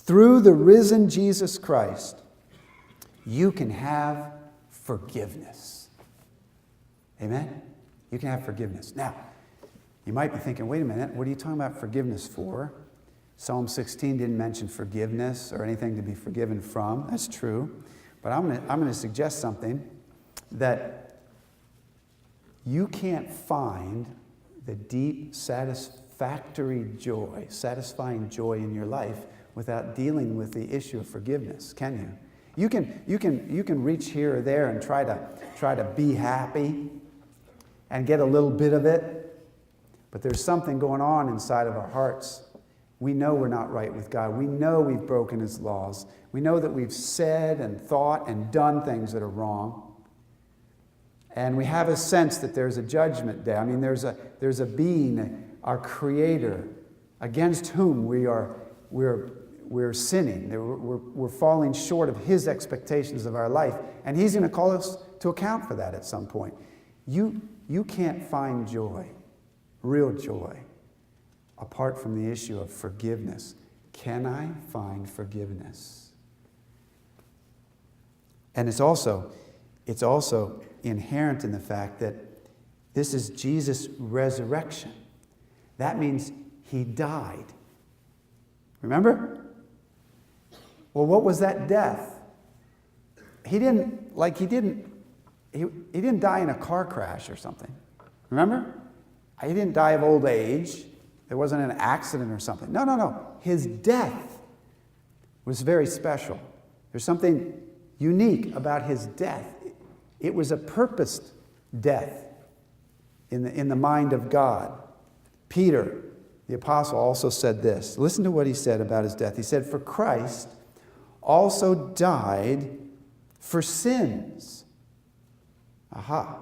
through the risen Jesus Christ, you can have forgiveness. Amen? You can have forgiveness. Now, you might be thinking, wait a minute, what are you talking about forgiveness for? Psalm 16 didn't mention forgiveness or anything to be forgiven from. That's true. But I'm going to suggest something, that you can't find the deep, satisfying joy in your life without dealing with the issue of forgiveness, can you? You can reach here or there and try to be happy and get a little bit of it, but there's something going on inside of our hearts. We know we're not right with God. We know we've broken His laws. We know that we've said and thought and done things that are wrong. And we have a sense that there's a judgment day. I mean, there's a being, our Creator, against whom we're sinning. We're falling short of His expectations of our life. And He's going to call us to account for that at some point. You can't find joy, real joy, apart from the issue of forgiveness. Can I find forgiveness? And it's also inherent in the fact that this is Jesus' resurrection. That means He died. Remember? Well, what was that death? He didn't die in a car crash or something. Remember? He didn't die of old age. There wasn't an accident or something. No. His death was very special. There's something unique about His death. It was a purposed death in the mind of God. Peter, the apostle, also said this. Listen to what he said about His death. He said, "For Christ also died for sins." Aha.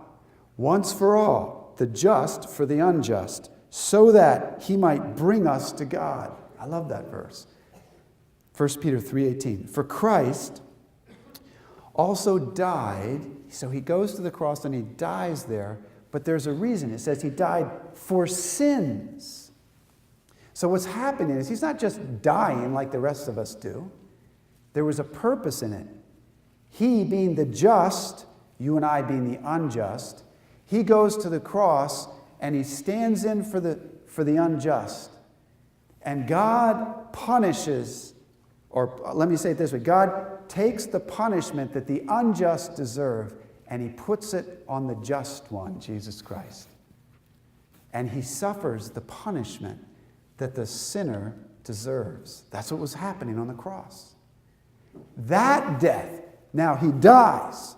"Once for all, the just for the unjust, so that He might bring us to God." I love that verse. 1 Peter 3:18. "For Christ also died," so He goes to the cross and He dies there, but there's a reason. It says He died for sins. So what's happening is He's not just dying like the rest of us do. There was a purpose in it. He being the just, you and I being the unjust, He goes to the cross and He stands in for the unjust. And God punishes, or let me say it this way, God takes the punishment that the unjust deserve and He puts it on the just one, Jesus Christ. And He suffers the punishment that the sinner deserves. That's what was happening on the cross. That death, now He dies,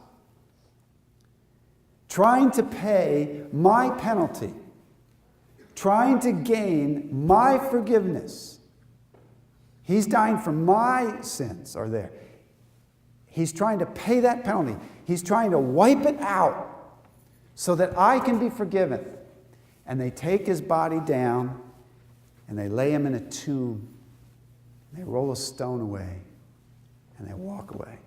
trying to pay my penalty, trying to gain my forgiveness. He's dying for my sins are there. He's trying to pay that penalty. He's trying to wipe it out so that I can be forgiven. And they take His body down and they lay Him in a tomb. They roll a stone away and they walk away.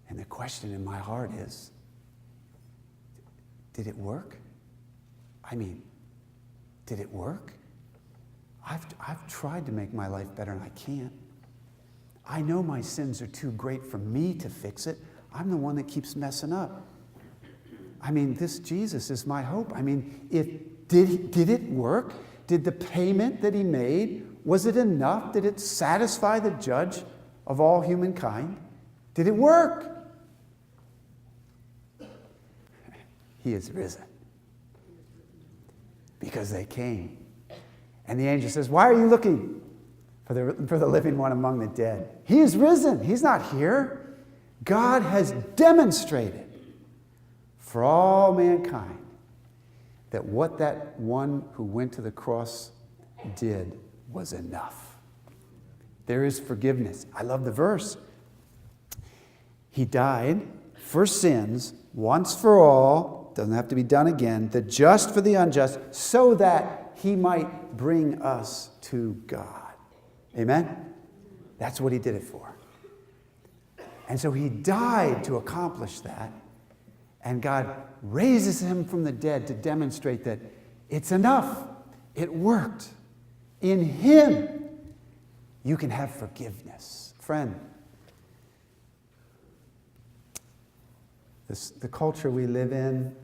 And the question in my heart is, did it work? I mean, did it work? I've tried to make my life better and I can't. I know my sins are too great for me to fix it. I'm the one that keeps messing up. I mean, this Jesus is my hope. I mean, did it work? Did the payment that He made, was it enough? Did it satisfy the judge of all humankind? Did it work? He is risen. Because they came. And the angel says, "Why are you looking for the living one among the dead? He is risen. He's not here." God has demonstrated for all mankind that what that one who went to the cross did was enough. There is forgiveness. I love the verse. He died for sins once for all, doesn't have to be done again, the just for the unjust, so that He might bring us to God. Amen? That's what He did it for. And so He died to accomplish that. And God raises Him from the dead to demonstrate that it's enough. It worked. In Him, you can have forgiveness. Friend, the culture we live in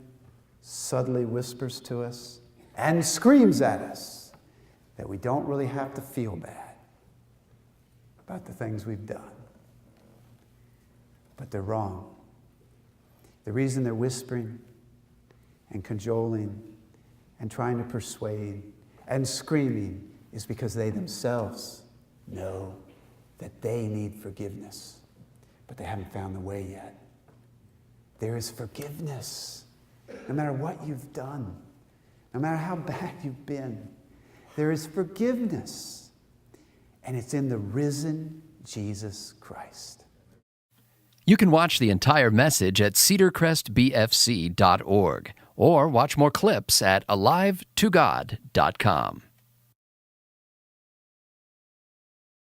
subtly whispers to us and screams at us that we don't really have to feel bad about the things we've done. But they're wrong. The reason they're whispering and cajoling and trying to persuade and screaming is because they themselves know that they need forgiveness, but they haven't found the way yet. There is forgiveness, no matter what you've done, no matter how bad you've been. There is forgiveness, and it's in the risen Jesus Christ. You can watch the entire message at cedarcrestbfc.org or watch more clips at alivetogod.com.